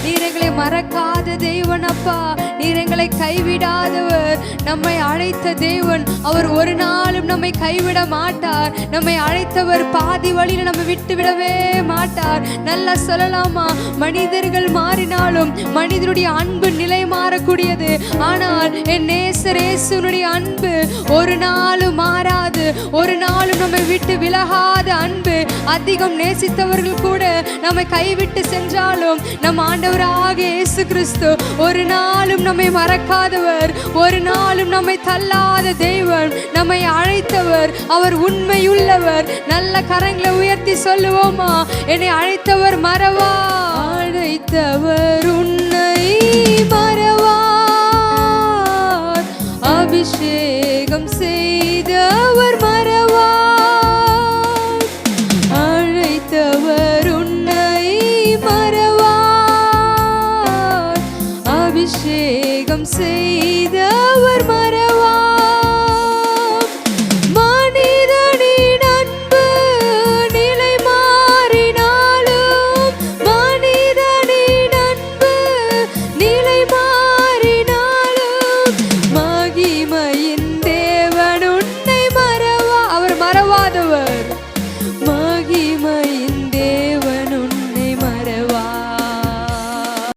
நீர் எங்களை மறக்காத தேவன் அப்பா, நீர் எங்களை கைவிடாதவர், நம்மை அழைத்த தேவன். அவர் ஒரு நாளும் நம்மை கைவிட மாட்டார். நம்மை அழைத்தவர் பாதி வழியில நம்ம விட்டு விடவே மாட்டார். நல்லா சொல்லலாமா, மனிதர்கள் மாறினாலும் மனிதனுடைய அன்பு நிலை மாறக்கூடியது. ஆனால் என் நேசர் இயேசுனுடைய அன்பு ஒரு நாளும் மாறாது. ஒரு நாளும் நம்மை விட்டு விலகாத அன்பு. அதிகம் நேசித்தவர்கள் கூட நம்மை கைவிட்டு சென்றாலும் நம் ஆண்டவராக இயேசு கிறிஸ்து ஒரு நாளும் நம்மை மறக்காதவர், ஒரு நாளும் நம்மை தள்ளாத தேவன், நம்மை அழைத்தவர். அவர் உண்மையுள்ளவர். நல்ல கரங்களை உயர்த்தி சொல்லுவோமா, என்னை அழைத்தவர் மறவா, அழைத்தவர் உன்னை மறவார், அபிஷேகம் செய்தவர் மறவார், அழைத்தவர் உன்னை மறவார், அபிஷேகம் செய்த